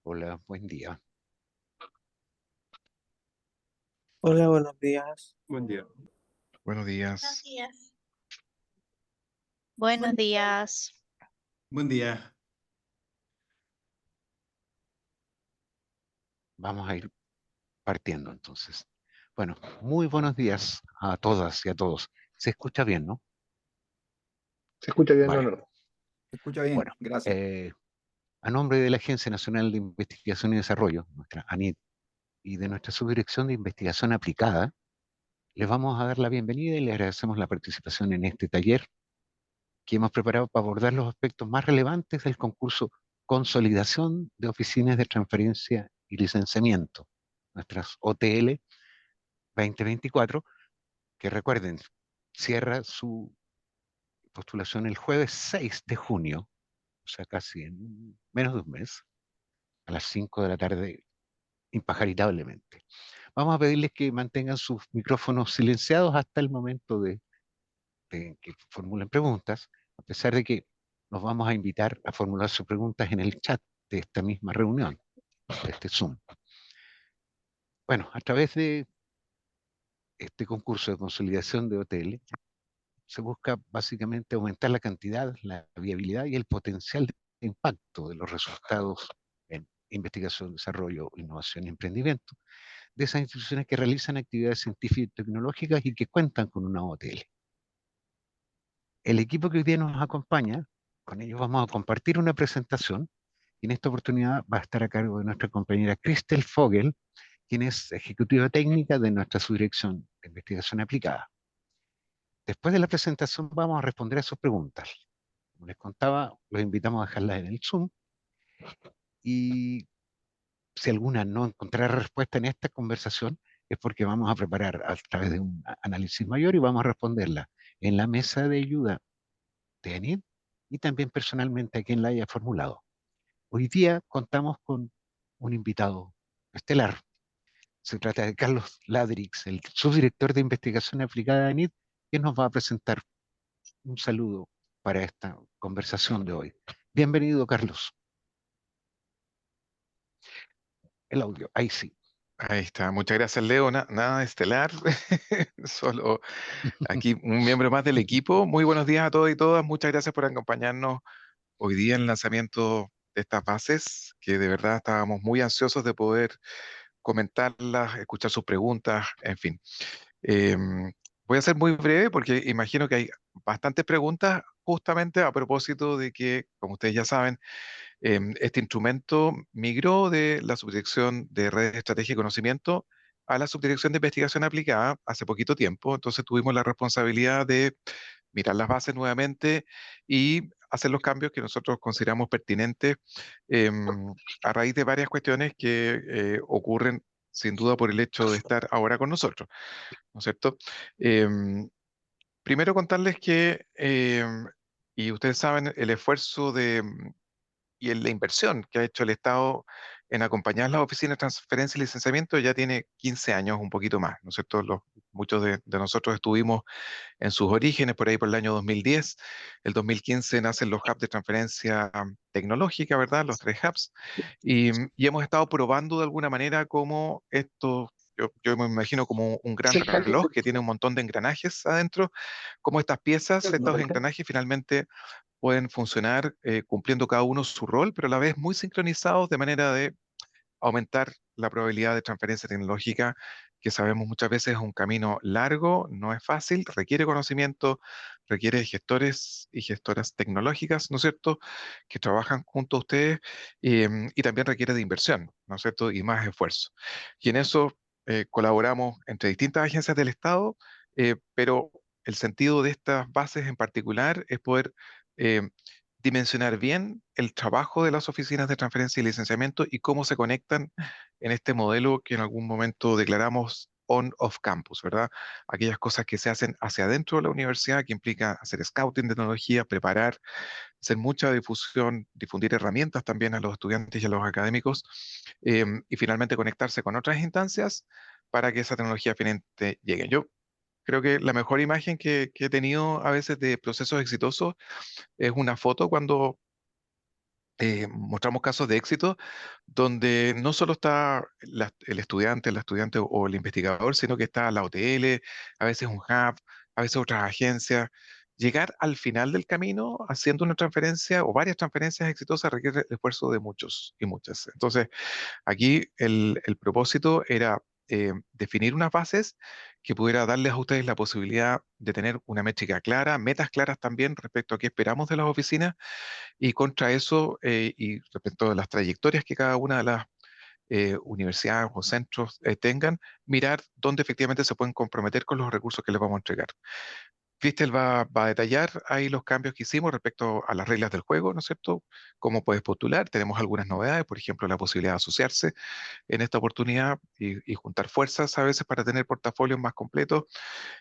Hola, buen día. Hola, buenos días. Buen día. Buenos Buenos días. días. Buenos días. Buen día. Vamos a ir partiendo entonces. Bueno, muy buenos días a todas y a todos. ¿Se escucha bien, no? ¿Se escucha bien, Vale. Leonardo? Se escucha bien, Bueno, gracias. a nombre de la Agencia Nacional de Investigación y Desarrollo, nuestra ANID, y de nuestra Subdirección de Investigación Aplicada, les vamos a dar la bienvenida y les agradecemos la participación en este taller que hemos preparado para abordar los aspectos más relevantes del concurso Consolidación de Oficinas de Transferencia y Licenciamiento, nuestras OTL 2024, que recuerden, cierra su postulación el jueves 6 de junio, o sea, casi en menos de un mes, a las 5 de la tarde, impajaриtablemente. Vamos a pedirles que mantengan sus micrófonos silenciados hasta el momento de que formulen preguntas, a pesar de que nos vamos a invitar a formular sus preguntas en el chat de esta misma reunión, de este Zoom. Bueno, a través de este concurso de consolidación de OTL, se busca básicamente aumentar la cantidad, la viabilidad y el potencial de impacto de los resultados en investigación, desarrollo, innovación y emprendimiento de esas instituciones que realizan actividades científicas y tecnológicas y que cuentan con una OTL. El equipo que hoy día nos acompaña, con ellos vamos a compartir una presentación y en esta oportunidad va a estar a cargo de nuestra compañera Christel Fogel, quien es ejecutiva técnica de nuestra subdirección de investigación aplicada. Después de la presentación vamos a responder a sus preguntas. Como les contaba, los invitamos a dejarlas en el Zoom y si alguna no encontrará respuesta en esta conversación es porque vamos a preparar a través de un análisis mayor y vamos a responderla en la mesa de ayuda de ANID y también personalmente a quien la haya formulado. Hoy día contamos con un invitado estelar. Se trata de Carlos Ladrix, el subdirector de investigación aplicada de ANID, que nos va a presentar un saludo para esta conversación de hoy. Bienvenido, Carlos. El audio, ahí sí. Ahí está. Muchas gracias, Leo. Nada estelar, solo aquí un miembro más del equipo. Muy buenos días a todos y todas. Muchas gracias por acompañarnos hoy día en el lanzamiento de estas bases, que de verdad estábamos muy ansiosos de poder comentarlas, escuchar sus preguntas, en fin. Voy a ser muy breve porque imagino que hay bastantes preguntas justamente a propósito de que, como ustedes ya saben, este instrumento migró de la Subdirección de Redes de Estrategia y Conocimiento a la Subdirección de Investigación Aplicada hace poquito tiempo. Entonces tuvimos la responsabilidad de mirar las bases nuevamente y hacer los cambios que nosotros consideramos pertinentes a raíz de varias cuestiones que ocurren sin duda por el hecho de estar ahora con nosotros, ¿no es cierto? Em, Primero contarles que, y ustedes saben, el esfuerzo y en la inversión que ha hecho el Estado en acompañar las oficinas de transferencia y licenciamiento ya tiene 15 años, un poquito más, ¿no es cierto? Muchos de nosotros estuvimos en sus orígenes por ahí por el año 2010. El 2015 nacen los hubs de transferencia tecnológica, ¿verdad? Los tres hubs. Y hemos estado probando de alguna manera cómo esto, yo me imagino como un gran reloj que tiene un montón de engranajes adentro, cómo estas piezas, estos engranajes finalmente pueden funcionar cumpliendo cada uno su rol, pero a la vez muy sincronizados de manera de aumentar la probabilidad de transferencia tecnológica, que sabemos muchas veces es un camino largo, no es fácil, requiere conocimiento, requiere gestores y gestoras tecnológicas, ¿no es cierto?, que trabajan junto a ustedes y también requiere de inversión, ¿no es cierto?, y más esfuerzo. Y en eso colaboramos entre distintas agencias del Estado, pero el sentido de estas bases en particular es poder eh, dimensionar bien el trabajo de las oficinas de transferencia y licenciamiento y cómo se conectan en este modelo que en algún momento declaramos on-off campus, ¿verdad? Aquellas cosas que se hacen hacia adentro de la universidad, que implica hacer scouting de tecnología, preparar, hacer mucha difusión, difundir herramientas también a los estudiantes y a los académicos, y finalmente conectarse con otras instancias para que esa tecnología finalmente llegue. Yo creo que la mejor imagen que he tenido a veces de procesos exitosos es una foto cuando mostramos casos de éxito donde no solo está el estudiante, la estudiante o el investigador, sino que está la OTL, a veces un hub, a veces otras agencias. Llegar al final del camino haciendo una transferencia o varias transferencias exitosas requiere el esfuerzo de muchos y muchas. Entonces, aquí el propósito era definir unas bases que pudiera darles a ustedes la posibilidad de tener una métrica clara, metas claras también respecto a qué esperamos de las oficinas y contra eso y respecto a las trayectorias que cada una de las universidades o centros tengan, mirar dónde efectivamente se pueden comprometer con los recursos que les vamos a entregar. Cristel va a detallar ahí los cambios que hicimos respecto a las reglas del juego, ¿no es cierto? Cómo puedes postular. Tenemos algunas novedades, por ejemplo, la posibilidad de asociarse en esta oportunidad y juntar fuerzas a veces para tener portafolios más completos.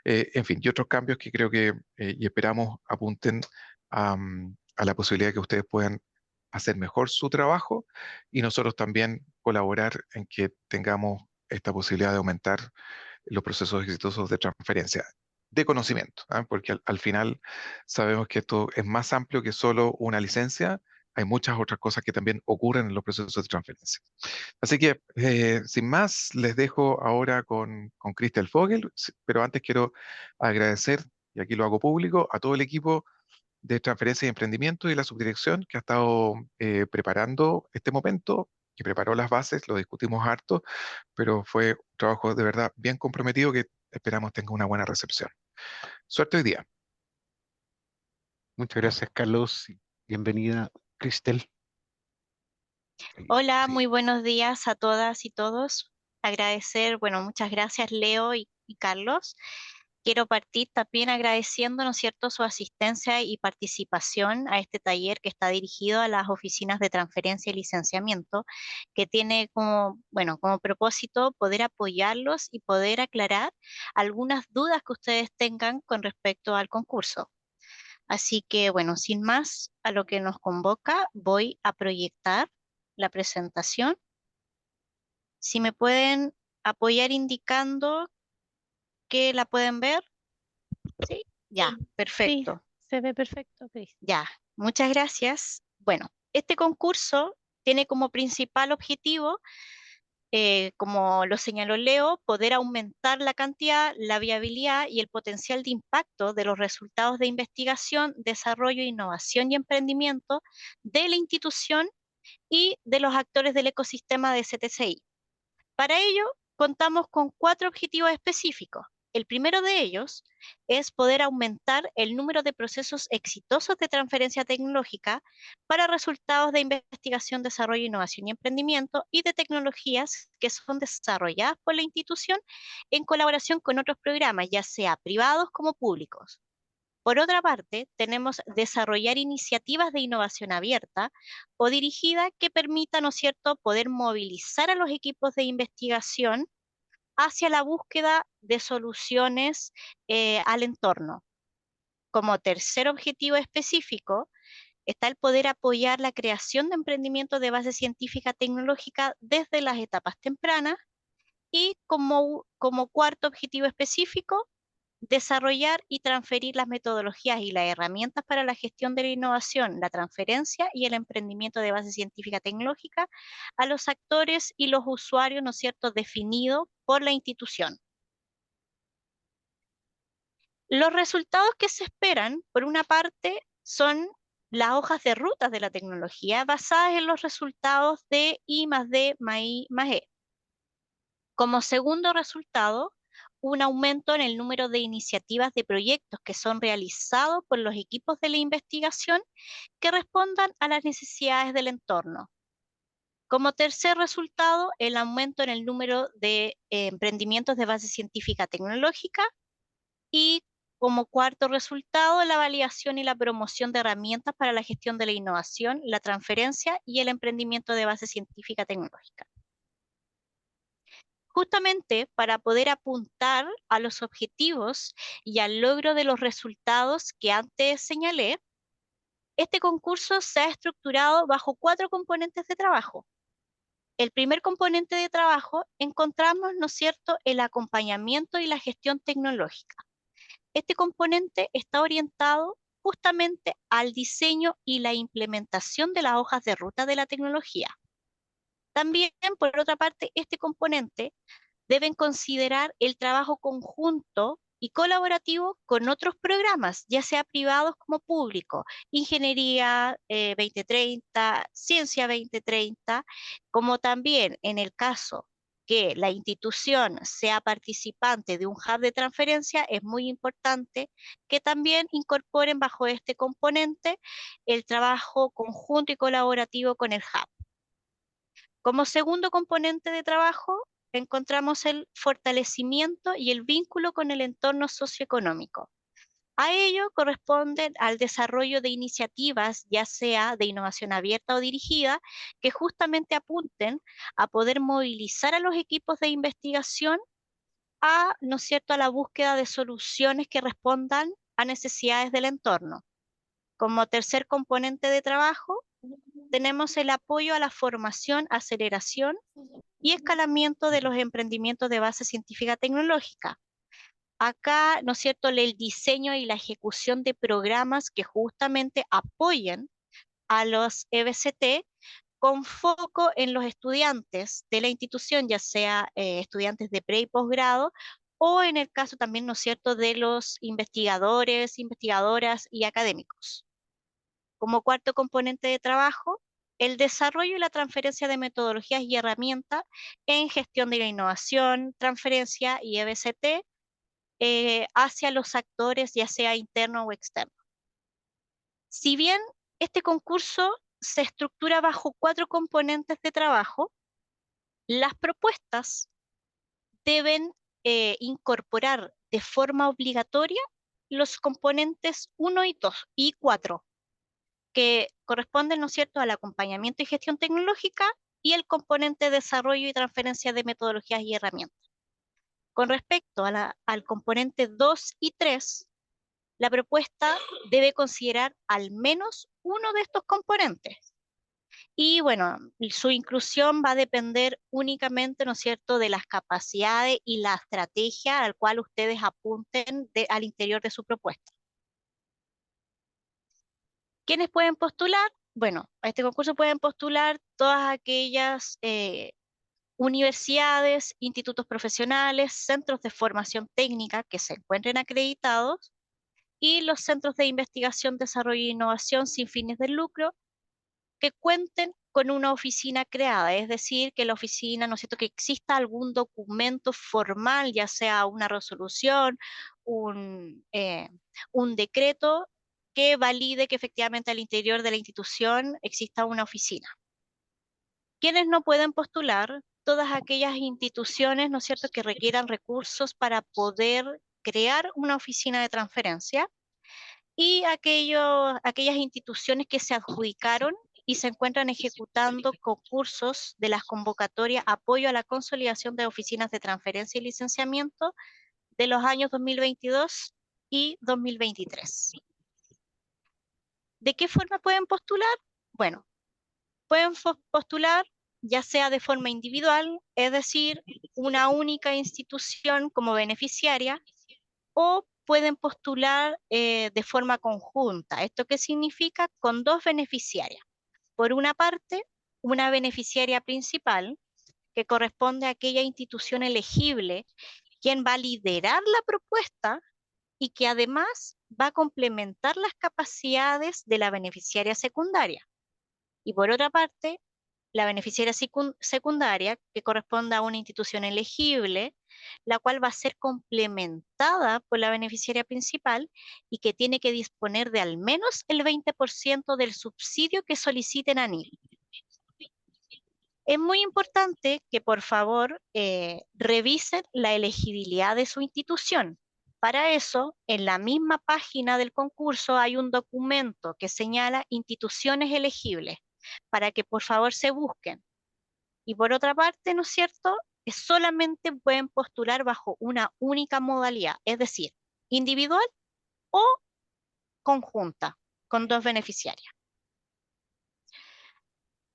En fin, y otros cambios que creo que y esperamos apunten a la posibilidad de que ustedes puedan hacer mejor su trabajo y nosotros también colaborar en que tengamos esta posibilidad de aumentar los procesos exitosos de transferencia de conocimiento, ¿ah? Porque al final sabemos que esto es más amplio que solo una licencia. Hay muchas otras cosas que también ocurren en los procesos de transferencia. Así que, sin más, les dejo ahora con Christel Fogel, pero antes quiero agradecer, y aquí lo hago público, a todo el equipo de transferencia y emprendimiento y la subdirección que ha estado preparando este momento, que preparó las bases, lo discutimos harto, pero fue un trabajo de verdad bien comprometido que esperamos tenga una buena recepción. Suerte hoy día. Muchas gracias, Carlos. Bienvenida, Cristel. Hola, Sí. muy buenos días a todas y todos. Agradecer, bueno, muchas gracias Leo y Carlos. Quiero partir también agradeciendo, ¿no es cierto?, su asistencia y participación a este taller que está dirigido a las oficinas de transferencia y licenciamiento, que tiene como, bueno, como propósito poder apoyarlos y poder aclarar algunas dudas que ustedes tengan con respecto al concurso. Así que, bueno, sin más, a lo que nos convoca, voy a proyectar la presentación. Si me pueden apoyar indicando que la pueden ver. Sí, ya, Sí, perfecto. se ve perfecto, Cris. Ya, muchas gracias. Bueno, este concurso tiene como principal objetivo, como lo señaló Leo, poder aumentar la cantidad, la viabilidad y el potencial de impacto de los resultados de investigación, desarrollo, innovación y emprendimiento de la institución y de los actores del ecosistema de CTCI. Para ello, contamos con 4 objetivos específicos. El primero de ellos es poder aumentar el número de procesos exitosos de transferencia tecnológica para resultados de investigación, desarrollo, innovación y emprendimiento y de tecnologías que son desarrolladas por la institución en colaboración con otros programas, ya sea privados como públicos. Por otra parte, tenemos desarrollar iniciativas de innovación abierta o dirigida que permitan, ¿no es cierto?, poder movilizar a los equipos de investigación hacia la búsqueda de soluciones al entorno. Como tercer objetivo específico, está el poder apoyar la creación de emprendimientos de base científica tecnológica desde las etapas tempranas. Y como cuarto objetivo específico, desarrollar y transferir las metodologías y las herramientas para la gestión de la innovación, la transferencia y el emprendimiento de base científica tecnológica a los actores y los usuarios, ¿no es cierto?, definidos por la institución. Los resultados que se esperan, por una parte, son las hojas de rutas de la tecnología basadas en los resultados de I más D más I más E. Como segundo resultado, un aumento en el número de iniciativas de proyectos que son realizados por los equipos de la investigación que respondan a las necesidades del entorno. Como tercer resultado, el aumento en el número de emprendimientos de base científica tecnológica. Y como cuarto resultado, la validación y la promoción de herramientas para la gestión de la innovación, la transferencia y el emprendimiento de base científica tecnológica. Justamente para poder apuntar a los objetivos y al logro de los resultados que antes señalé, este concurso se ha estructurado bajo 4 componentes de trabajo. El primer componente de trabajo encontramos, ¿no es cierto?, el acompañamiento y la gestión tecnológica. Este componente está orientado justamente al diseño y la implementación de las hojas de ruta de la tecnología. También, por otra parte, este componente deben considerar el trabajo conjunto y colaborativo con otros programas, ya sea privados como públicos, Ingeniería 2030, Ciencia 2030, como también en el caso que la institución sea participante de un hub de transferencia, es muy importante que también incorporen bajo este componente el trabajo conjunto y colaborativo con el hub. Como segundo componente de trabajo, encontramos el fortalecimiento y el vínculo con el entorno socioeconómico. A ello corresponde al desarrollo de iniciativas, ya sea de innovación abierta o dirigida, que justamente apunten a poder movilizar a los equipos de investigación a, ¿no es cierto?, a la búsqueda de soluciones que respondan a necesidades del entorno. Como tercer componente de trabajo, tenemos el apoyo a la formación, aceleración y escalamiento de los emprendimientos de base científica tecnológica. Acá, ¿no es cierto?, el diseño y la ejecución de programas que justamente apoyen a los EBCT con foco en los estudiantes de la institución, ya sea estudiantes de pre y posgrado, o en el caso también, ¿no es cierto?, de los investigadores, investigadoras y académicos. Como cuarto componente de trabajo, el desarrollo y la transferencia de metodologías y herramientas en gestión de la innovación, transferencia y EBCT hacia los actores, ya sea interno o externo. Si bien este concurso se estructura bajo 4 componentes de trabajo, las propuestas deben incorporar de forma obligatoria los componentes 1 y 2 y 4, que corresponden, ¿no es cierto?, al acompañamiento y gestión tecnológica y el componente desarrollo y transferencia de metodologías y herramientas. Con respecto al componente 2 y 3, la propuesta debe considerar al menos uno de estos componentes. Y bueno, su inclusión va a depender únicamente, ¿no es cierto?, de las capacidades y la estrategia al cual ustedes apunten al interior de su propuesta. ¿Quiénes pueden postular? Bueno, a este concurso pueden postular todas aquellas universidades, institutos profesionales, centros de formación técnica que se encuentren acreditados y los centros de investigación, desarrollo e innovación sin fines de lucro que cuenten con una oficina creada, es decir, que la oficina, ¿no es cierto?, que exista algún documento formal, ya sea una resolución, un decreto que valide que efectivamente al interior de la institución exista una oficina. ¿Quiénes no pueden postular? Todas aquellas instituciones, ¿no es cierto?, que requieran recursos para poder crear una oficina de transferencia y aquellas instituciones que se adjudicaron y se encuentran ejecutando concursos de las convocatorias Apoyo a la Consolidación de Oficinas de Transferencia y Licenciamiento de los años 2022 y 2023. ¿De qué forma pueden postular? Bueno, pueden postular ya sea de forma individual, es decir, una única institución como beneficiaria, o pueden postular de forma conjunta. ¿Esto qué significa? Con 2 beneficiarias. Por una parte, una beneficiaria principal, que corresponde a aquella institución elegible, quien va a liderar la propuesta y que además va a complementar las capacidades de la beneficiaria secundaria. Y por otra parte, la beneficiaria secundaria, que corresponde a una institución elegible, la cual va a ser complementada por la beneficiaria principal y que tiene que disponer de al menos el 20% del subsidio que soliciten a NIL. Es muy importante que por favor revisen la elegibilidad de su institución. Para eso, en la misma página del concurso hay un documento que señala instituciones elegibles, para que por favor se busquen. Y por otra parte, ¿no es cierto?, solamente pueden postular bajo una única modalidad, es decir, individual o conjunta, con 2 beneficiarias.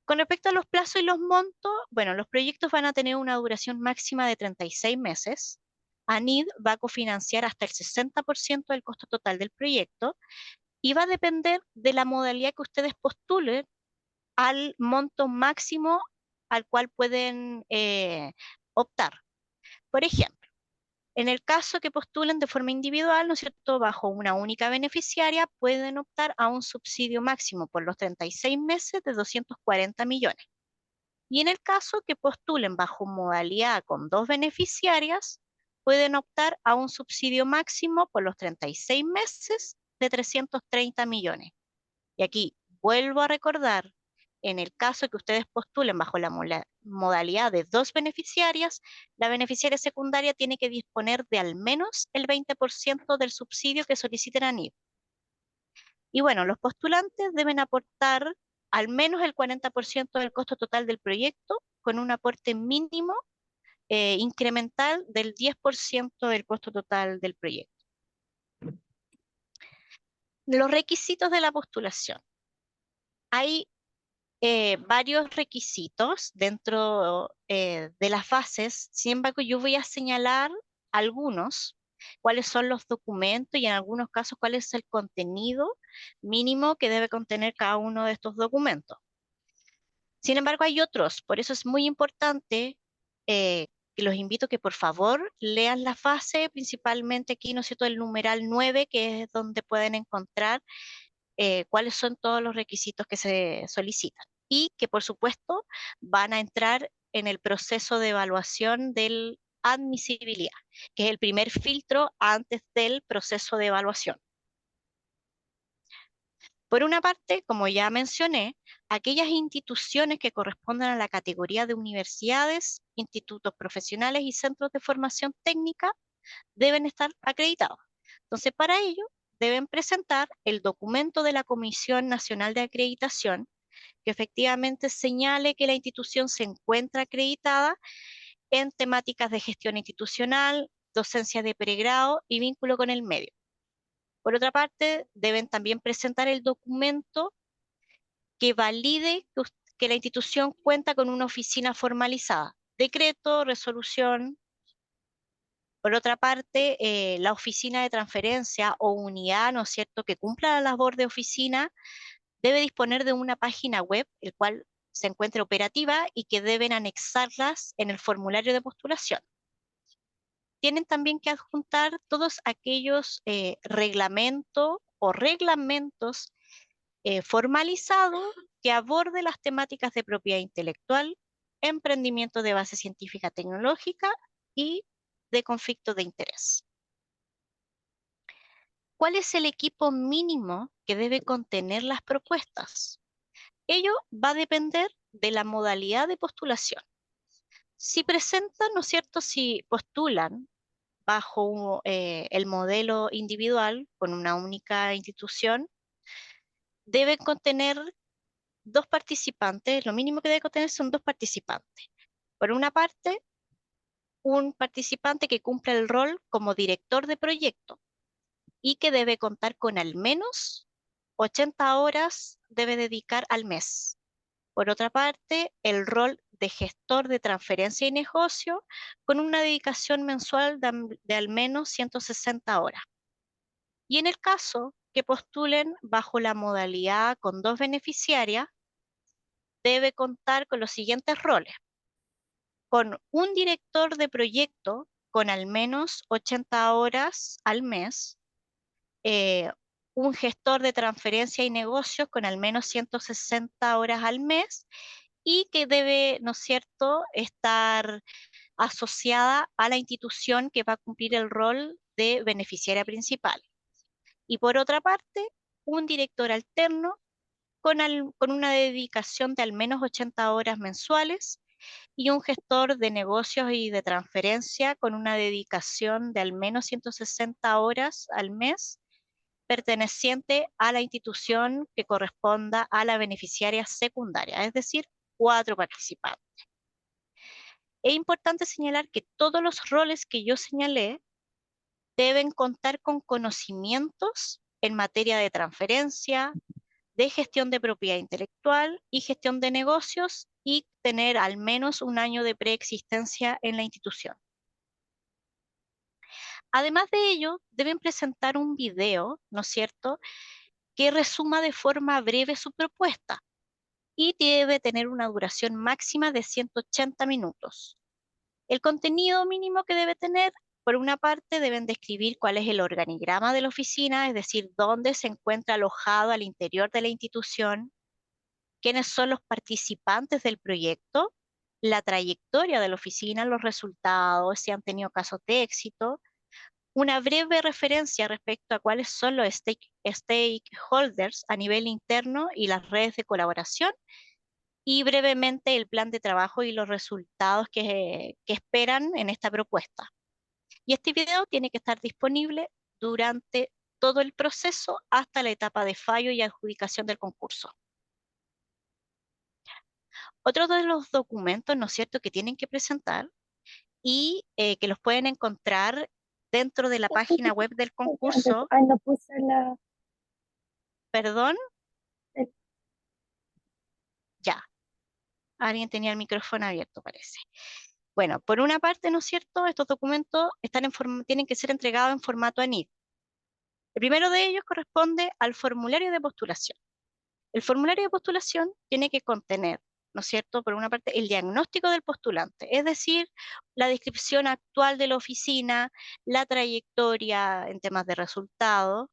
Con respecto a los plazos y los montos, bueno, los proyectos van a tener una duración máxima de 36 meses. ANID va a cofinanciar hasta el 60% del costo total del proyecto y va a depender de la modalidad que ustedes postulen al monto máximo al cual pueden optar. Por ejemplo, en el caso que postulen de forma individual, ¿no es cierto?, bajo una única beneficiaria, pueden optar a un subsidio máximo por los 36 meses de 240 millones. Y en el caso que postulen bajo modalidad con 2 beneficiarias, pueden optar a un subsidio máximo por los 36 meses de 330 millones. Y aquí vuelvo a recordar, en el caso que ustedes postulen bajo la modalidad de 2 beneficiarias, la beneficiaria secundaria tiene que disponer de al menos el 20% del subsidio que soliciten a NIF. Y bueno, los postulantes deben aportar al menos el 40% del costo total del proyecto con un aporte mínimo incremental del 10% del costo total del proyecto. Los requisitos de la postulación. Hay varios requisitos dentro de las fases, sin embargo yo voy a señalar algunos, cuáles son los documentos y en algunos casos cuál es el contenido mínimo que debe contener cada uno de estos documentos. Sin embargo hay otros, por eso es muy importante que los invito a que por favor lean la fase, principalmente aquí, ¿no es cierto?, el numeral 9, que es donde pueden encontrar cuáles son todos los requisitos que se solicitan y que por supuesto van a entrar en el proceso de evaluación de admisibilidad, que es el primer filtro antes del proceso de evaluación. Por una parte, como ya mencioné, aquellas instituciones que correspondan a la categoría de universidades, institutos profesionales y centros de formación técnica deben estar acreditados. Entonces, para ello, deben presentar el documento de la Comisión Nacional de Acreditación, que efectivamente señale que la institución se encuentra acreditada en temáticas de gestión institucional, docencia de pregrado y vínculo con el medio. Por otra parte, deben también presentar el documento que valide que la institución cuenta con una oficina formalizada, decreto, resolución. Por otra parte, la oficina de transferencia o unidad, ¿no es cierto?, que cumpla la labor de oficina, debe disponer de una página web, el cual se encuentre operativa y que deben anexarlas en el formulario de postulación. Tienen también que adjuntar todos aquellos reglamentos o reglamentos formalizados que aborde las temáticas de propiedad intelectual, emprendimiento de base científica tecnológica y de conflicto de interés. ¿Cuál es el equipo mínimo que debe contener las propuestas? Ello va a depender de la modalidad de postulación. Si presentan, ¿no es cierto?, si postulan bajo el modelo individual con una única institución, deben contener 2 participantes, lo mínimo que debe contener son 2 participantes. Por una parte, un participante que cumpla el rol como director de proyecto y que debe contar con al menos 80 horas debe dedicar al mes. Por otra parte, el rol de gestor de transferencia y negocio con una dedicación mensual de al menos 160 horas. Y en el caso que postulen bajo la modalidad con 2 beneficiarias, debe contar con los siguientes roles: con un director de proyecto con al menos 80 horas al mes, un gestor de transferencia y negocios con al menos 160 horas al mes y que debe, ¿no es cierto?, estar asociada a la institución que va a cumplir el rol de beneficiaria principal. Y por otra parte, un director alterno con una dedicación de al menos 80 horas mensuales y un gestor de negocios y de transferencia con una dedicación de al menos 160 horas al mes, perteneciente a la institución que corresponda a la beneficiaria secundaria, es decir, 4 participantes. Es importante señalar que todos los roles que yo señalé deben contar con conocimientos en materia de transferencia, de gestión de propiedad intelectual y gestión de negocios y tener al menos un año de preexistencia en la institución. Además de ello, deben presentar un video, ¿no es cierto?, que resuma de forma breve su propuesta y debe tener una duración máxima de 180 minutos. El contenido mínimo que debe tener, por una parte, deben describir cuál es el organigrama de la oficina, es decir, dónde se encuentra alojado al interior de la institución, quiénes son los participantes del proyecto, la trayectoria de la oficina, los resultados, si han tenido casos de éxito, una breve referencia respecto a cuáles son los stakeholders a nivel interno y las redes de colaboración, y brevemente el plan de trabajo y los resultados que esperan en esta propuesta. Y este video tiene que estar disponible durante todo el proceso hasta la etapa de fallo y adjudicación del concurso. Otro de los documentos, ¿no es cierto?, que tienen que presentar y que los pueden encontrar dentro de la página web del concurso. Ay, no puse la... ¿Perdón? el- Ya. Alguien tenía el micrófono abierto, parece. Bueno, por una parte, ¿no es cierto?, estos documentos tienen que ser entregados en formato ANID. El primero de ellos corresponde al formulario de postulación. El formulario de postulación tiene que contener, ¿no es cierto?, por una parte, el diagnóstico del postulante, es decir, la descripción actual de la oficina, la trayectoria en temas de resultados,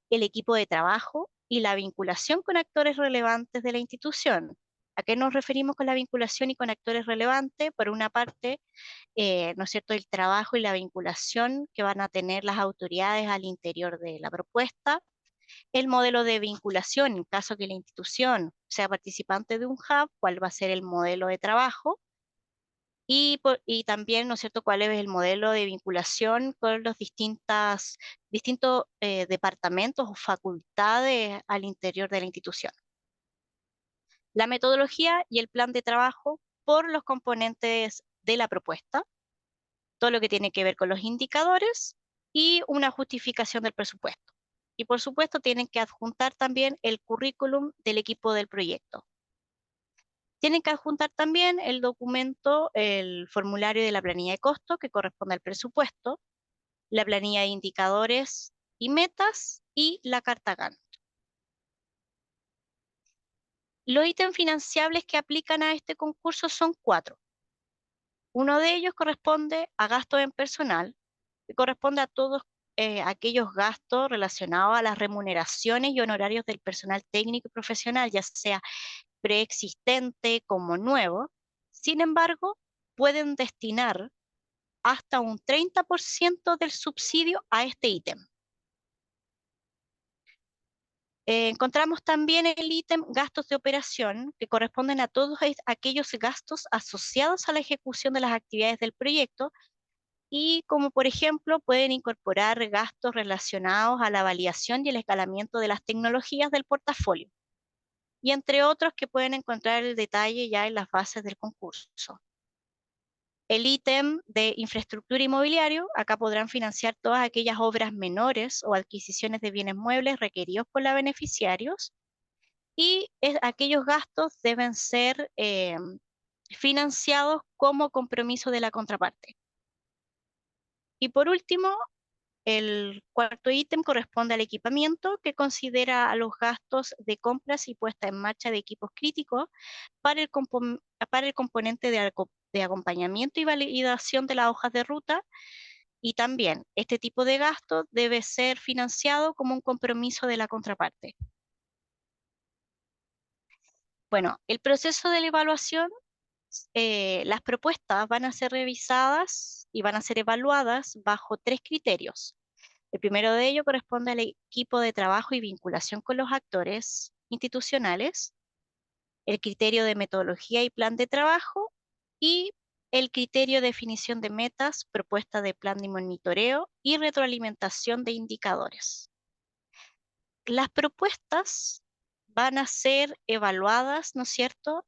el equipo de trabajo y la vinculación con actores relevantes de la institución. ¿A qué nos referimos con la vinculación y con actores relevantes? Por una parte, ¿no es cierto?, el trabajo y la vinculación que van a tener las autoridades al interior de la propuesta, el modelo de vinculación en caso que la institución sea participante de un hub, cuál va a ser el modelo de trabajo, y también, ¿no es cierto?, cuál es el modelo de vinculación con los distintos departamentos o facultades al interior de la institución. La metodología y el plan de trabajo por los componentes de la propuesta, todo lo que tiene que ver con los indicadores y una justificación del presupuesto. Y por supuesto tienen que adjuntar también el currículum del equipo del proyecto. Tienen que adjuntar también el documento, el formulario de la planilla de costo que corresponde al presupuesto, la planilla de indicadores y metas y la carta Gantt. Los ítems financiables que aplican a este concurso son 4. Uno de ellos corresponde a gastos en personal, que corresponde a todos aquellos gastos relacionados a las remuneraciones y honorarios del personal técnico y profesional, ya sea preexistente como nuevo. Sin embargo, pueden destinar hasta un 30% del subsidio a este ítem. Encontramos también el ítem gastos de operación, que corresponden a todos aquellos gastos asociados a la ejecución de las actividades del proyecto, y como por ejemplo pueden incorporar gastos relacionados a la validación y el escalamiento de las tecnologías del portafolio, y entre otros que pueden encontrar el detalle ya en las bases del concurso. El ítem de infraestructura inmobiliario, acá podrán financiar todas aquellas obras menores o adquisiciones de bienes muebles requeridos por los beneficiarios, y aquellos gastos deben ser financiados como compromiso de la contraparte. Y por último, el cuarto ítem corresponde al equipamiento, que considera a los gastos de compras y puesta en marcha de equipos críticos para el componente de acompañamiento y validación de las hojas de ruta, y también este tipo de gasto debe ser financiado como un compromiso de la contraparte. Bueno, el proceso de la evaluación, las propuestas van a ser revisadas y van a ser evaluadas bajo 3 criterios. El primero de ellos corresponde al equipo de trabajo y vinculación con los actores institucionales, el criterio de metodología y plan de trabajo, y el criterio de definición de metas, propuesta de plan de monitoreo y retroalimentación de indicadores. Las propuestas van a ser evaluadas, ¿no es cierto?,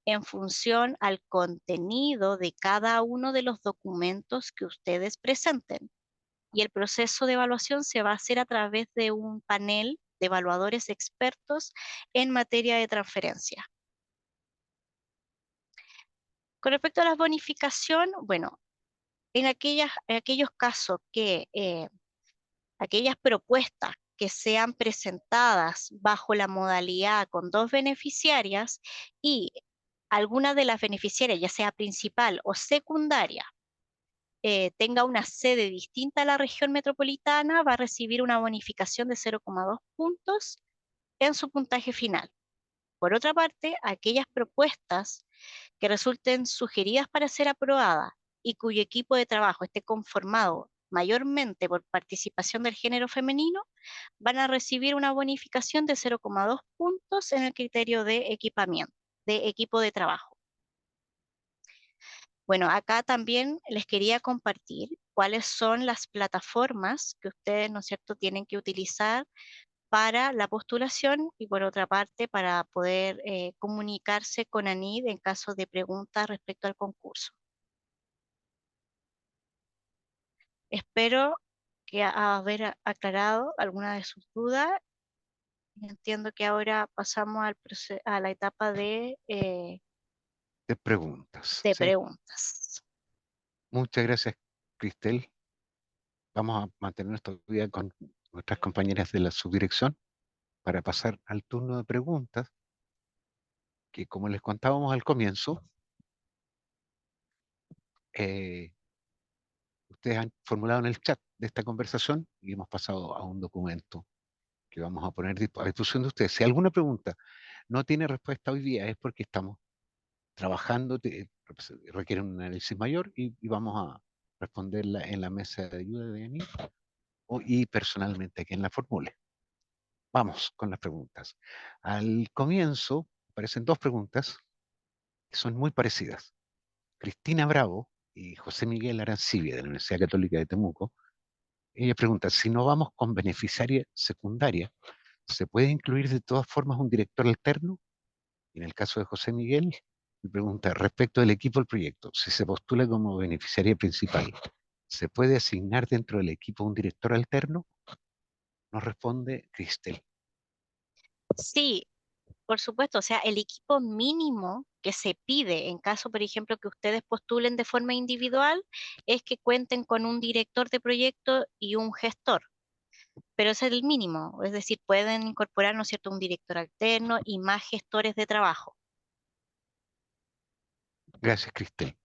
en función al contenido de cada uno de los documentos que ustedes presenten. Y el proceso de evaluación se va a hacer a través de un panel de evaluadores expertos en materia de transferencia. Con respecto a la bonificación, bueno, en aquellos casos que aquellas propuestas que sean presentadas bajo la modalidad con 2 beneficiarias y alguna de las beneficiarias, ya sea principal o secundaria, tenga una sede distinta a la región metropolitana, va a recibir una bonificación de 0,2 puntos en su puntaje final. Por otra parte, aquellas propuestas que resulten sugeridas para ser aprobadas y cuyo equipo de trabajo esté conformado mayormente por participación del género femenino, van a recibir una bonificación de 0,2 puntos en el criterio de equipamiento, de equipo de trabajo. Bueno, acá también les quería compartir cuáles son las plataformas que ustedes, ¿no es cierto?, tienen que utilizar para la postulación y por otra parte para poder comunicarse con ANID en caso de preguntas respecto al concurso. Espero que haber aclarado alguna de sus dudas. Entiendo que ahora pasamos a la etapa de preguntas. ¿Sí? preguntas. Muchas gracias, Cristel. Vamos a mantenernos todavía con nuestras compañeras de la subdirección para pasar al turno de preguntas, que como les contábamos al comienzo, ustedes han formulado en el chat de esta conversación y hemos pasado a un documento que vamos a poner a disposición de ustedes. Si alguna pregunta no tiene respuesta hoy día es porque estamos trabajando, requiere un análisis mayor y vamos a responderla en la mesa de ayuda de ANI y personalmente a quien la formule. Vamos con las preguntas. Al comienzo aparecen 2 preguntas que son muy parecidas. Cristina Bravo y José Miguel Arancibia de la Universidad Católica de Temuco, ella pregunta, si no vamos con beneficiaria secundaria, ¿se puede incluir de todas formas un director alterno? Y en el caso de José Miguel, me pregunta, respecto del equipo del proyecto, si se postula como beneficiaria principal, ¿se puede asignar dentro del equipo un director alterno? Nos responde Cristel. Sí, por supuesto, o sea, el equipo mínimo que se pide en caso, por ejemplo, que ustedes postulen de forma individual, es que cuenten con un director de proyecto y un gestor. Pero ese es el mínimo, es decir, pueden incorporar, ¿no es cierto?, un director alterno y más gestores de trabajo. Gracias, Cristel.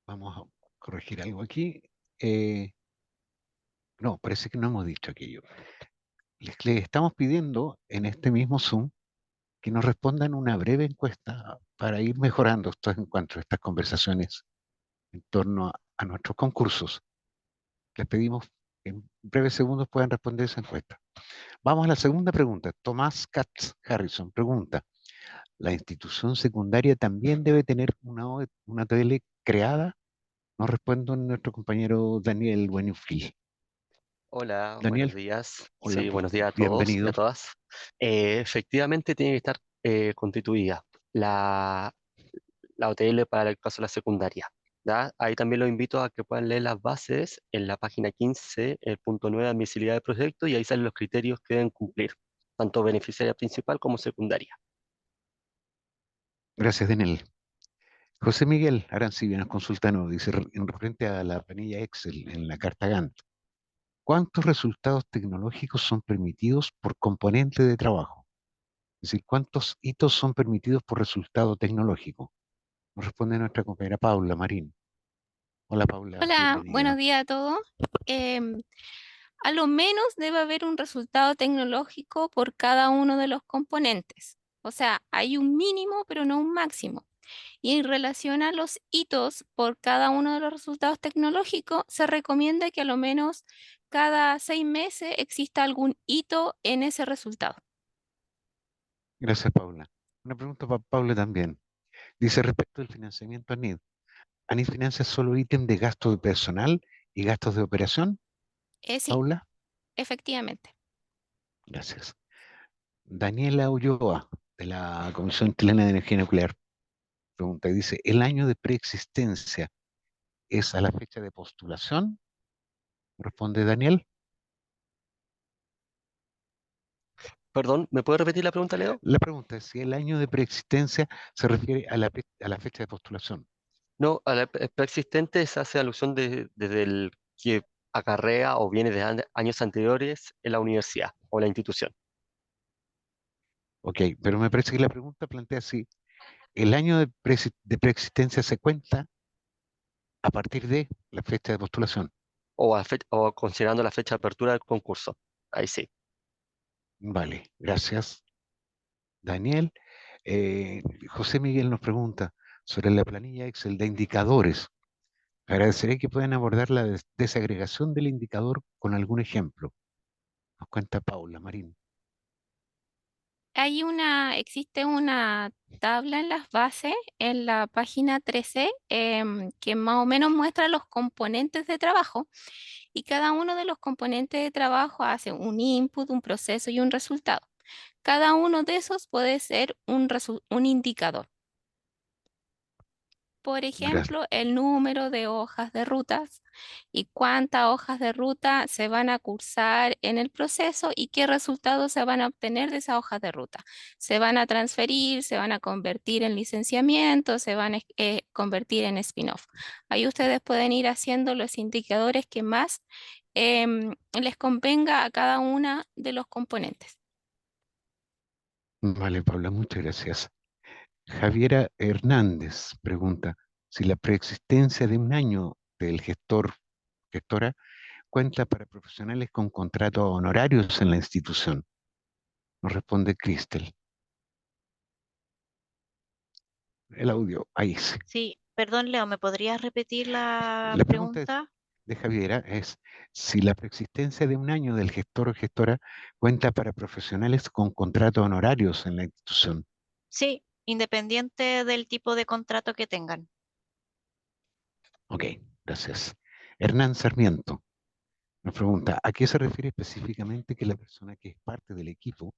Vamos a corregir algo aquí. No, parece que no hemos dicho aquello. Les estamos pidiendo en este mismo Zoom que nos respondan una breve encuesta para ir mejorando esto en cuanto a estas conversaciones en torno a nuestros concursos. Les pedimos que en breves segundos puedan responder esa encuesta. Vamos a la segunda pregunta. Tomás Katz Harrison pregunta, ¿la institución secundaria también debe tener una OTL creada? Nos responde nuestro compañero Daniel Buenufil. Hola, Daniel, buenos días. hola, Sí, buenos días a todos y bienvenido. a todas. Efectivamente tiene que estar constituida la OTL para el caso de la secundaria. ¿Ya? Ahí también los invito a que puedan leer las bases en la página 15, el punto 9 de admisibilidad del proyecto, y ahí salen los criterios que deben cumplir, tanto beneficiaria principal como secundaria. Gracias, Daniel. José Miguel Arancibia nos consulta, dice, en referente a la planilla Excel en la carta Gantt, ¿cuántos resultados tecnológicos son permitidos por componente de trabajo? Es decir, ¿cuántos hitos son permitidos por resultado tecnológico? Nos responde nuestra compañera Paula Marín. Hola, Paula, Hola, bienvenida. buenos días a todos. A lo menos debe haber un resultado tecnológico por cada uno de los componentes. O sea, hay un mínimo, pero no un máximo. Y en relación a los hitos por cada uno de los resultados tecnológicos, se recomienda que a lo menos cada 6 meses exista algún hito en ese resultado. Gracias, Paula. Una pregunta para Paula también. Dice, respecto al financiamiento ANID, ¿ANID financia solo ítem de gasto de personal y gastos de operación? Sí, Paula, efectivamente. gracias. Daniela Ulloa, de la Comisión Chilena de Energía Nuclear, pregunta y dice, ¿el año de preexistencia es a la fecha de postulación? Responde Daniel. Perdón, ¿me puede repetir la pregunta, Leo? La pregunta es si el año de preexistencia se refiere a la fecha de postulación. No, a la preexistente se hace alusión desde el que acarrea o viene de años anteriores en la universidad o la institución. Ok, pero me parece que la pregunta plantea así, ¿el año de preexistencia se cuenta a partir de la fecha de postulación? O considerando la fecha de apertura del concurso. Ahí sí. Vale, gracias, Daniel. José Miguel nos pregunta sobre la planilla Excel de indicadores. Agradeceré que puedan abordar la desagregación del indicador con algún ejemplo. Nos cuenta Paula Marín. Existe una tabla en las bases en la página 13 que más o menos muestra los componentes de trabajo y cada uno de los componentes de trabajo hace un input, un proceso y un resultado. Cada uno de esos puede ser un indicador. Por Gracias. ejemplo, el número de hojas de rutas y cuántas hojas de ruta se van a cursar en el proceso y qué resultados se van a obtener de esas hojas de ruta. Se van a transferir, se van a convertir en licenciamiento, se van a convertir en spin-off. Ahí ustedes pueden ir haciendo los indicadores que más les convenga a cada una de los componentes. Vale, Paula, muchas gracias. Javiera Hernández pregunta si la preexistencia de un año del gestora, cuenta para profesionales con contratos honorarios en la institución. Nos responde Cristel. El audio, ahí sí. Sí, perdón, Leo, ¿me podrías repetir la La pregunta pregunta? de Javiera es si la preexistencia de un año del gestor o gestora cuenta para profesionales con contratos honorarios en la institución. Sí, independiente del tipo de contrato que tengan. Ok, gracias. Hernán Sarmiento nos pregunta, ¿a qué se refiere específicamente que la persona que es parte del equipo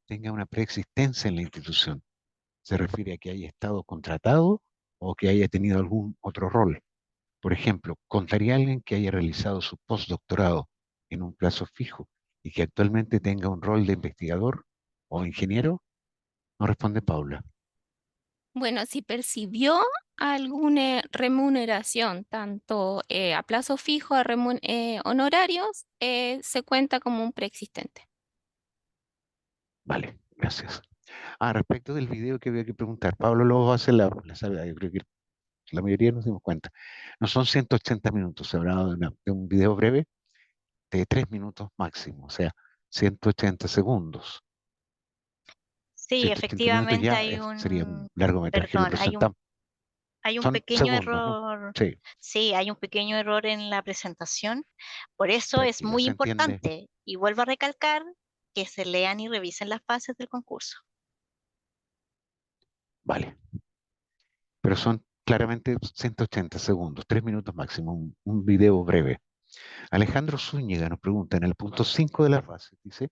tenga una preexistencia en la institución? ¿Se refiere a que haya estado contratado o que haya tenido algún otro rol? Por ejemplo, ¿contaría alguien que haya realizado su postdoctorado en un plazo fijo y que actualmente tenga un rol de investigador o ingeniero? Nos responde Paula. Bueno, si percibió alguna remuneración, tanto a plazo fijo, honorarios, se cuenta como un preexistente. Vale, gracias. Respecto del video que había que preguntar, Pablo lo va a hacer la salvedad, yo creo que la mayoría nos dimos cuenta. No son 180 minutos, se hablaba de un video breve de 3 minutos máximo, o sea, 180 segundos. Sí, 180 minutos efectivamente ya hay sería un un, largometraje, lo perdón, presentamos. hay un Son pequeño segundos, ¿no? error. Sí, Sí, hay un pequeño error en la presentación. Por eso es tranquila, muy se entiende. importante, y vuelvo a recalcar, que se lean y revisen las bases del concurso. Vale. Pero son claramente 180 segundos, 3 minutos máximo, un video breve. Alejandro Zúñiga nos pregunta, en el punto 5 de la fase, dice,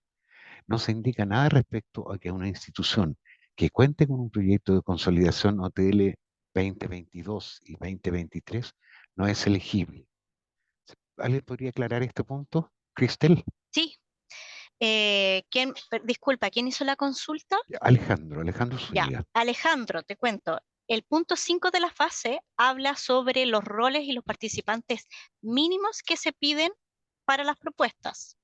no se indica nada respecto a que una institución que cuente con un proyecto de consolidación OTL 2022 y 2023 no es elegible. ¿Alguien podría aclarar este punto? Cristel. Sí, disculpa, ¿quién hizo la consulta? Alejandro Ya, Zúñiga. Alejandro, te cuento. El punto 5 de la fase habla sobre los roles y los participantes mínimos que se piden para las propuestas.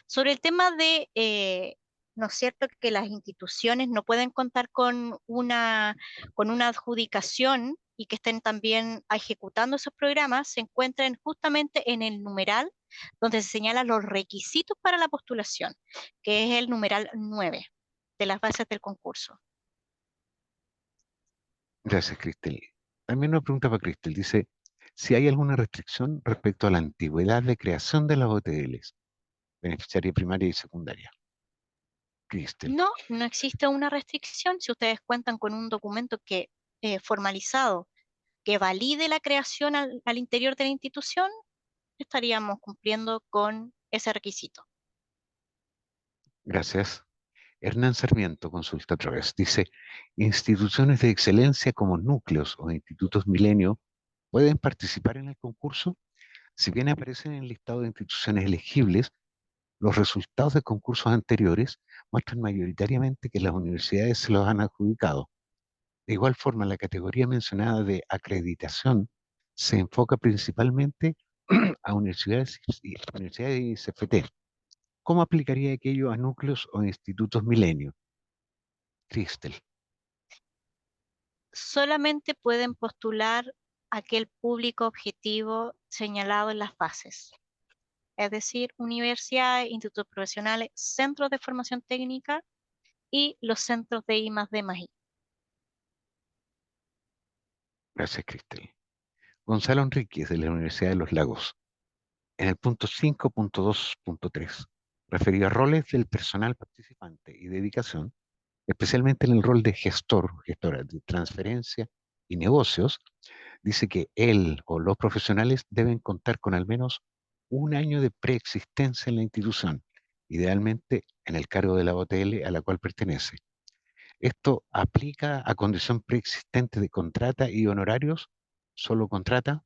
Sobre el tema de, ¿no es cierto?, que las instituciones no pueden contar con una adjudicación y que estén también ejecutando esos programas, se encuentran justamente en el numeral donde se señalan los requisitos para la postulación, que es el numeral 9 de las bases del concurso. Gracias, Cristel. También una pregunta para Cristel. Dice, si hay alguna restricción respecto a la antigüedad de creación de las OTLs, beneficiaria primaria y secundaria. Cristel. No, no existe una restricción si ustedes cuentan con un documento que formalizado que valide la creación al interior de la institución, estaríamos cumpliendo con ese requisito. Gracias. Hernán Sarmiento consulta otra vez. Dice, instituciones de excelencia como núcleos o institutos milenio pueden participar en el concurso. Si bien aparecen en el listado de instituciones elegibles, los resultados de concursos anteriores muestran mayoritariamente que las universidades se los han adjudicado. De igual forma, la categoría mencionada de acreditación se enfoca principalmente a universidades y CFT. ¿Cómo aplicaría aquello a núcleos o institutos milenio? Cristel. Solamente pueden postular aquel público objetivo señalado en las bases. Es decir, universidades, institutos profesionales, centros de formación técnica y los centros de I+D+I. Gracias, Cristel. Gonzalo Enríquez, de la Universidad de los Lagos. En el punto 5.2.3, referido a roles del personal participante y dedicación, especialmente en el rol de gestora de transferencia y negocios, dice que él o los profesionales deben contar con al menos un año de preexistencia en la institución, idealmente en el cargo de la OTL a la cual pertenece. ¿Esto aplica a condición preexistente de contrata y honorarios? ¿Solo contrata?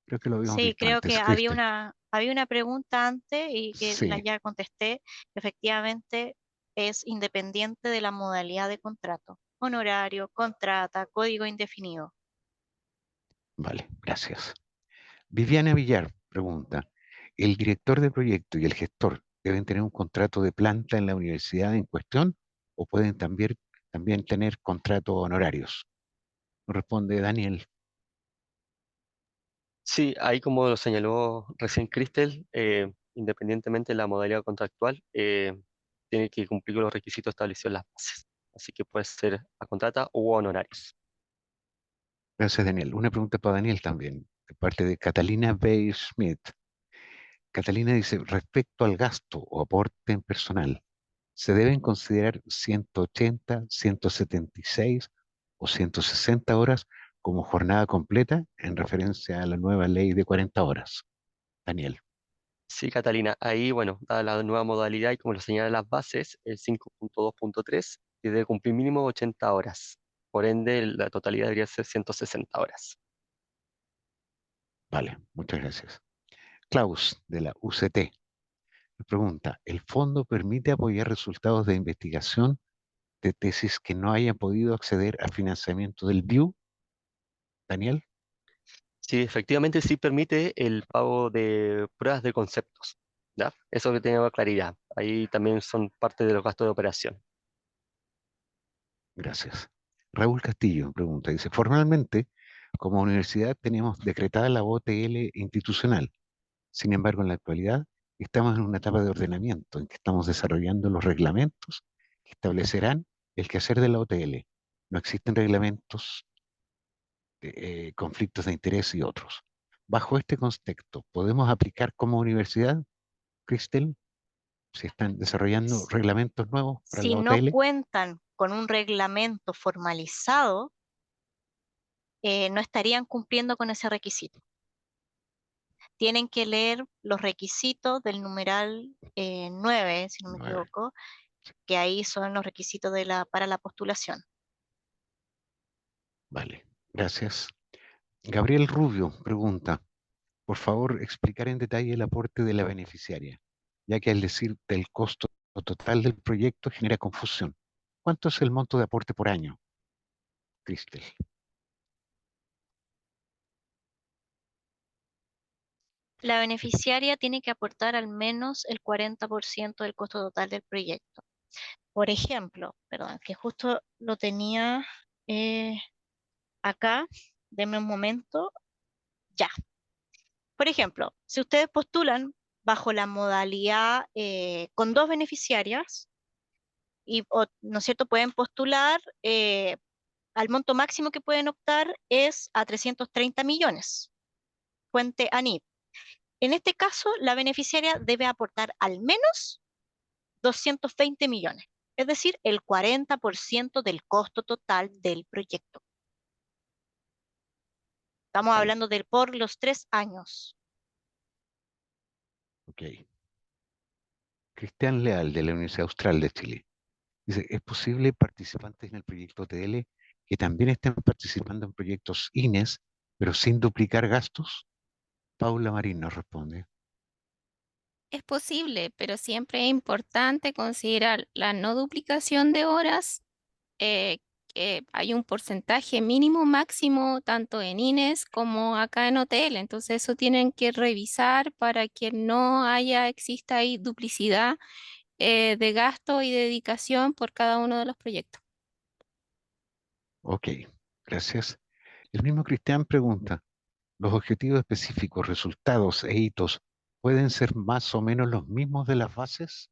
Creo que lo habíamos Sí, visto creo que antes, había Cristel. una pregunta antes y que Sí, ya contesté. Efectivamente, es independiente de la modalidad de contrato. Honorario, contrata, código indefinido. vale, gracias. Viviana Villar pregunta, ¿el director de proyecto y el gestor deben tener un contrato de planta en la universidad en cuestión o pueden también tener contratos honorarios? Responde Daniel. Sí, ahí como lo señaló recién Cristel, independientemente de la modalidad contractual, tiene que cumplir con los requisitos establecidos en las bases. Así que puede ser a contrata u honorarios. Gracias, Daniel. Una pregunta para Daniel también, de parte de Catalina Bay Schmidt. Catalina dice, respecto al gasto o aporte en personal, ¿se deben considerar 180, 176 o 160 horas como jornada completa en referencia a la nueva ley de 40 horas? Daniel. Sí, Catalina, ahí, bueno, dada la nueva modalidad y como lo señalan las bases, el 5.2.3, que debe cumplir mínimo 80 horas. Por ende, la totalidad debería ser 160 horas. Vale, muchas gracias. Klaus, de la UCT, me pregunta, ¿el fondo permite apoyar resultados de investigación de tesis que no hayan podido acceder a financiamiento del BIU? Daniel. Sí, efectivamente sí permite el pago de pruebas de conceptos, ¿ya? Eso que tenga claridad. Ahí también son parte de los gastos de operación. Gracias. Raúl Castillo pregunta, dice, formalmente, como universidad tenemos decretada la OTL institucional. Sin embargo, en la actualidad estamos en una etapa de ordenamiento en que estamos desarrollando los reglamentos que establecerán el quehacer de la OTL. No existen reglamentos, conflictos de interés y otros. Bajo este contexto, ¿podemos aplicar como universidad, Cristel, si están desarrollando S- reglamentos nuevos para Si la no OTL? cuentan con un reglamento formalizado, no estarían cumpliendo con ese requisito. Tienen que leer los requisitos del numeral 9, si no me 9. equivoco, que ahí son los requisitos para la postulación. Vale, gracias. Gabriel Rubio pregunta, por favor, explicar en detalle el aporte de la beneficiaria, ya que al decir del costo total del proyecto genera confusión. ¿Cuánto es el monto de aporte por año, Cristel? La beneficiaria tiene que aportar al menos el 40% del costo total del proyecto. Por ejemplo, perdón, que justo lo tenía acá, denme un momento, ya. Por ejemplo, si ustedes postulan bajo la modalidad con dos beneficiarias, ¿no es cierto? Pueden postular, al monto máximo que pueden optar es a 330 millones, fuente ANIP. En este caso, la beneficiaria debe aportar al menos 220 millones, es decir, el 40% del costo total del proyecto. Estamos Vale, hablando de por los 3 años. ok. Cristian Leal, de la Universidad Austral de Chile. Dice, ¿es posible participantes en el proyecto TL que también estén participando en proyectos INES, pero sin duplicar gastos? Paula Marín nos responde. Es posible, pero siempre es importante considerar la no duplicación de horas, que hay un porcentaje mínimo máximo tanto en INES como acá en OTL. Entonces eso tienen que revisar para que no exista ahí duplicidad de gasto y dedicación por cada uno de los proyectos. Ok, gracias. El mismo Cristian pregunta, ¿los objetivos específicos, resultados e hitos pueden ser más o menos los mismos de las fases?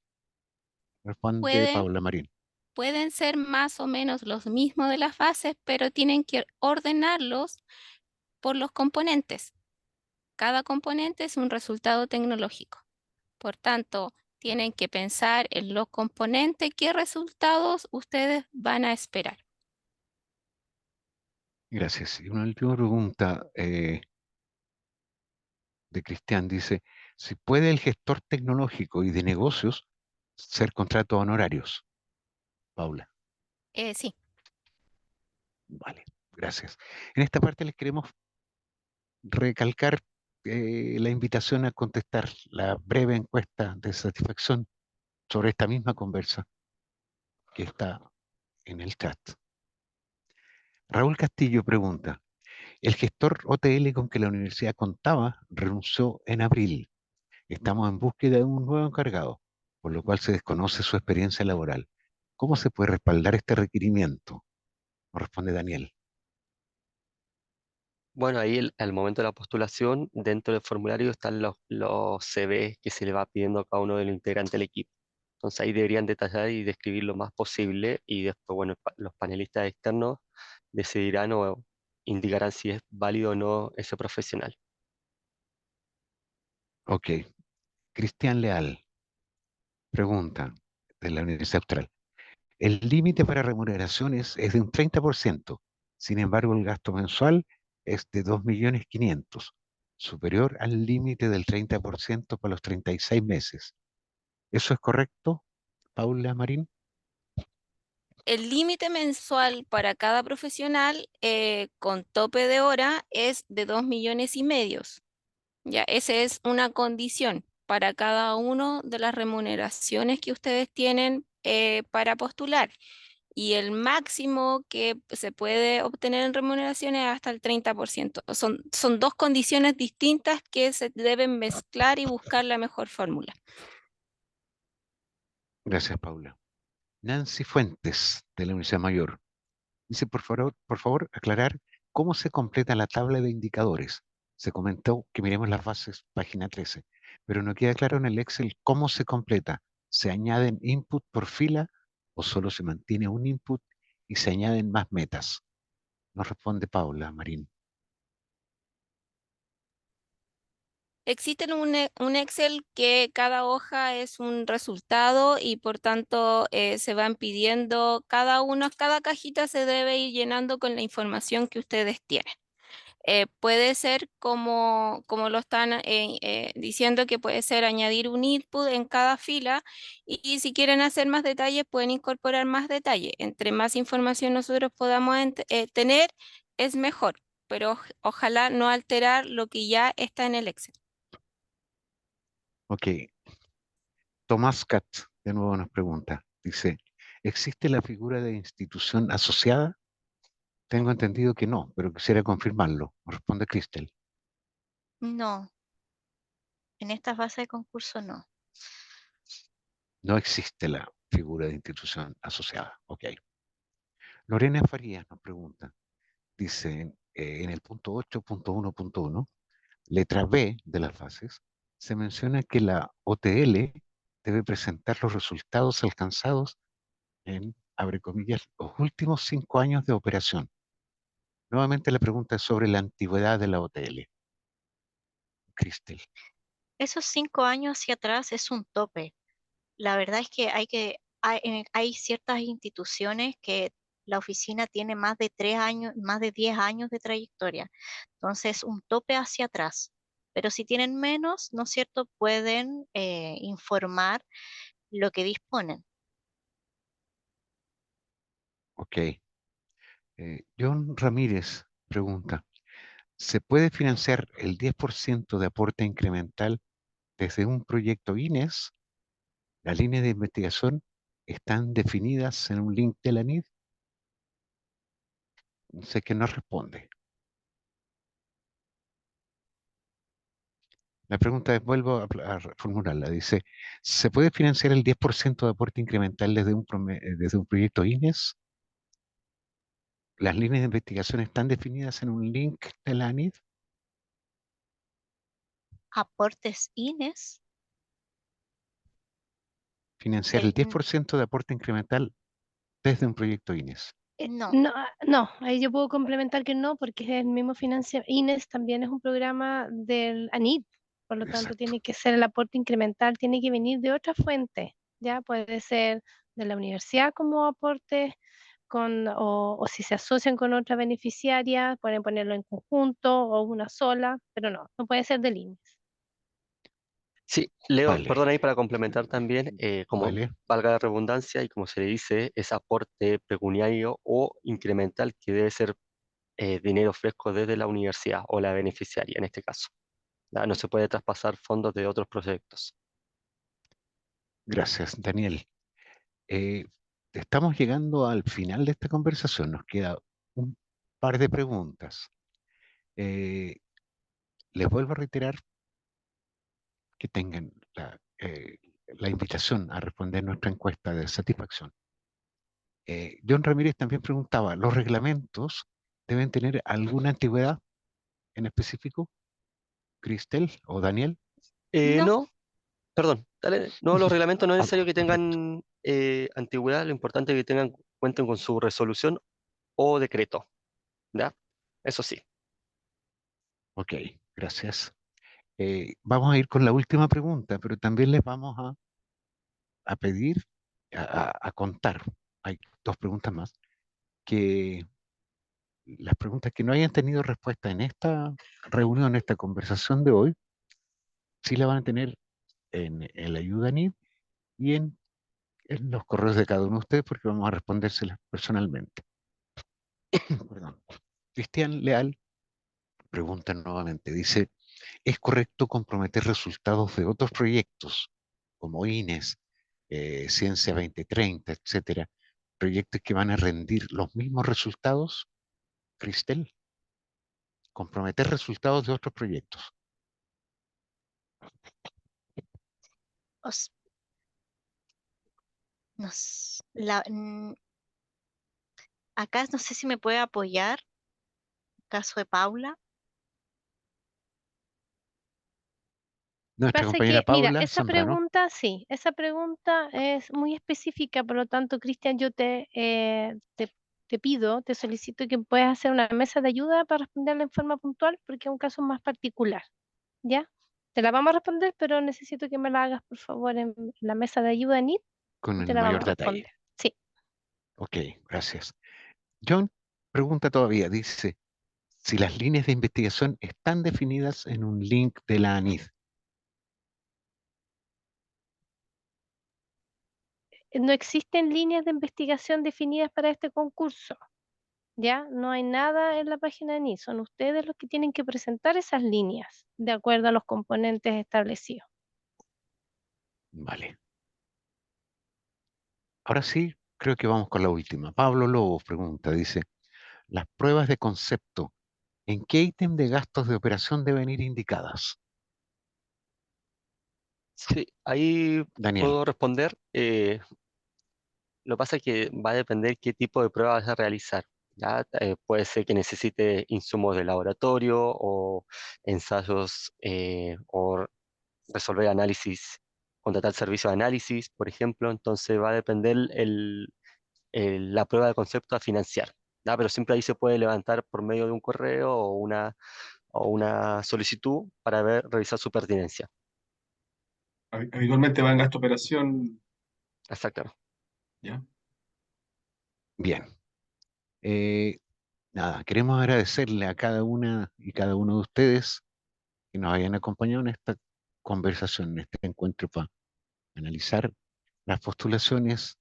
Responde Pueden, Paula Marín. pueden ser más o menos los mismos de las fases, pero tienen que ordenarlos por los componentes. Cada componente es un resultado tecnológico. Por tanto, tienen que pensar en los componentes, qué resultados ustedes van a esperar. Gracias. Y una última pregunta de Cristian dice, si puede el gestor tecnológico y de negocios ser contratos honorarios. Paula, Sí, vale, gracias. En esta parte les queremos recalcar la invitación a contestar la breve encuesta de satisfacción sobre esta misma conversa que está en el chat. Raúl Castillo pregunta, el gestor OTL con que la universidad contaba renunció en abril. Estamos en búsqueda de un nuevo encargado, por lo cual se desconoce su experiencia laboral. ¿Cómo se puede respaldar este requerimiento? Nos responde Daniel. Bueno, ahí al momento de la postulación, dentro del formulario están los CVs que se le va pidiendo a cada uno de los integrantes del equipo. Entonces ahí deberían detallar y describir lo más posible y después, bueno, los panelistas externos decidirán o indicarán si es válido o no ese profesional. Ok. Cristian Leal pregunta de la Universidad Austral. El límite para remuneraciones es de un 30%. Sin embargo, el gasto mensual es de 2.500.000, superior al límite del 30% para los 36 meses. ¿Eso es correcto, Paula Marín? el límite mensual para cada profesional con tope de hora es de 2,5 millones. Ya, esa es una condición para cada uno de las remuneraciones que ustedes tienen para postular. Y el máximo que se puede obtener en remuneraciones es hasta el 30%. Son dos condiciones distintas que se deben mezclar y buscar la mejor fórmula. Gracias, Paula. Nancy Fuentes, de la Universidad Mayor, dice, por favor, aclarar cómo se completa la tabla de indicadores. Se comentó que miremos las bases, página 13, pero no queda claro en el Excel cómo se completa. ¿Se añaden input por fila o solo se mantiene un input y se añaden más metas? Nos responde Paula Marín. Existe un Excel que cada hoja es un resultado y por tanto se van pidiendo cada cajita se debe ir llenando con la información que ustedes tienen. Puede ser como lo están diciendo, que puede ser añadir un input en cada fila y si quieren hacer más detalles pueden incorporar más detalles. Entre más información nosotros podamos tener es mejor, pero ojalá no alterar lo que ya está en el Excel. Ok. Tomás Katz, de nuevo nos pregunta. Dice, ¿existe la figura de institución asociada? Tengo entendido que no, pero quisiera confirmarlo. Nos responde Cristel. No, en esta fase de concurso no. No existe la figura de institución asociada. Ok. Lorena Farías nos pregunta. Dice, en el punto 8.1.1, letra B de las fases, se menciona que la OTL debe presentar los resultados alcanzados en, abre comillas, los últimos 5 años de operación. Nuevamente la pregunta es sobre la antigüedad de la OTL. Cristel. Esos 5 años hacia atrás es un tope. La verdad es que hay ciertas instituciones que la oficina tiene más de 3 años, más de 10 años de trayectoria. Entonces, un tope hacia atrás. Pero si tienen menos, ¿no es cierto?, pueden informar lo que disponen. Ok. John Ramírez pregunta, ¿se puede financiar el 10% de aporte incremental desde un proyecto INES? Las líneas de investigación están definidas en un link de la NID. sé que no responde. La pregunta es, vuelvo a formularla. Dice, ¿se puede financiar el 10% de aporte incremental desde un proyecto INES? ¿Las líneas de investigación están definidas en un link de la ANID? Aportes INES. Financiar el 10% de aporte incremental desde un proyecto INES. No. No, ahí yo puedo complementar que no, porque es el mismo financiamiento. INES también es un programa del ANID, por lo tanto Exacto. tiene que ser el aporte incremental, tiene que venir de otra fuente, ya puede ser de la universidad como aporte, o si se asocian con otra beneficiaria, pueden ponerlo en conjunto o una sola, pero no puede ser del INES. Sí, Leo, Vale. perdón ahí para complementar también, como Vale. valga la redundancia y como se le dice, es aporte pecuniario o incremental que debe ser dinero fresco desde la universidad o la beneficiaria en este caso. No se puede traspasar fondos de otros proyectos. Gracias, Daniel. Estamos llegando al final de esta conversación. Nos queda un par de preguntas. Les vuelvo a reiterar que tengan la invitación a responder nuestra encuesta de satisfacción. John Ramírez también preguntaba, ¿los reglamentos deben tener alguna antigüedad en específico? ¿Cristel o Daniel? No. No, perdón, dale, no, los reglamentos no es necesario que Perfecto. tengan antigüedad, lo importante es que cuenten con su resolución o decreto, ¿ya? Eso sí. Ok, gracias. Vamos a ir con la última pregunta, pero también les vamos a pedir, a contar, hay dos preguntas más, que las preguntas que no hayan tenido respuesta en esta reunión, en esta conversación de hoy, sí la van a tener en la ayuda NID y en los correos de cada uno de ustedes porque vamos a respondérselas personalmente. Perdón. Cristian Leal pregunta nuevamente, dice, ¿es correcto comprometer resultados de otros proyectos como INES, Ciencia 2030, etcétera, proyectos que van a rendir los mismos resultados? Cristel, comprometer resultados de otros proyectos. Acá no sé si me puede apoyar, caso de Paula. Nuestra Pasa compañera que, mira, Paula esa Zambrano. pregunta, sí, esa pregunta es muy específica, por lo tanto, Cristian, yo te pido, te solicito que puedas hacer una mesa de ayuda para responderla en forma puntual, porque es un caso más particular, ¿ya? Te la vamos a responder, pero necesito que me la hagas, por favor, en la mesa de ayuda en IT Con y te el la mayor vamos a detalle. responder. Sí. Ok, gracias. John pregunta todavía, dice, si las líneas de investigación están definidas en un link de la ANID. No existen líneas de investigación definidas para este concurso. ¿Ya? No hay nada en la página de NID, son ustedes los que tienen que presentar esas líneas de acuerdo a los componentes establecidos. Vale. Ahora sí, creo que vamos con la última. Pablo Lobos pregunta, dice, las pruebas de concepto, ¿en qué ítem de gastos de operación deben ir indicadas? Sí, ahí Daniel. puedo responder. Lo que pasa es que va a depender qué tipo de prueba vas a realizar. ¿Ya? Puede ser que necesite insumos de laboratorio o ensayos o resolver análisis, contratar servicio de análisis, por ejemplo. Entonces va a depender la prueba de concepto a financiar. ¿Ya? Pero siempre ahí se puede levantar por medio de un correo o una solicitud para revisar su pertinencia. Habitualmente va en gasto operación, Exactamente. ¿ya? Bien. Nada, queremos agradecerle a cada una y cada uno de ustedes que nos hayan acompañado en esta conversación, en este encuentro para analizar las postulaciones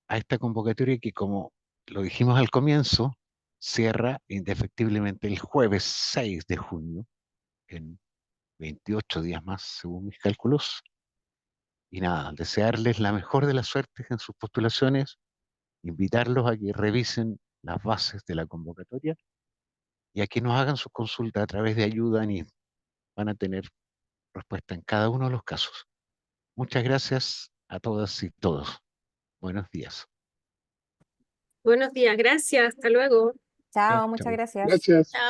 a esta convocatoria que, como lo dijimos al comienzo, cierra indefectiblemente el jueves 6 de junio, en 28 días más, según mis cálculos. Y nada, desearles la mejor de las suertes en sus postulaciones, invitarlos a que revisen las bases de la convocatoria y a que nos hagan su consulta a través de Ayuda ANID. Van a tener respuesta en cada uno de los casos. Muchas gracias a todas y todos. Buenos días. Buenos días, gracias, hasta luego. Chao, muchas Chao. gracias. Gracias. Chao.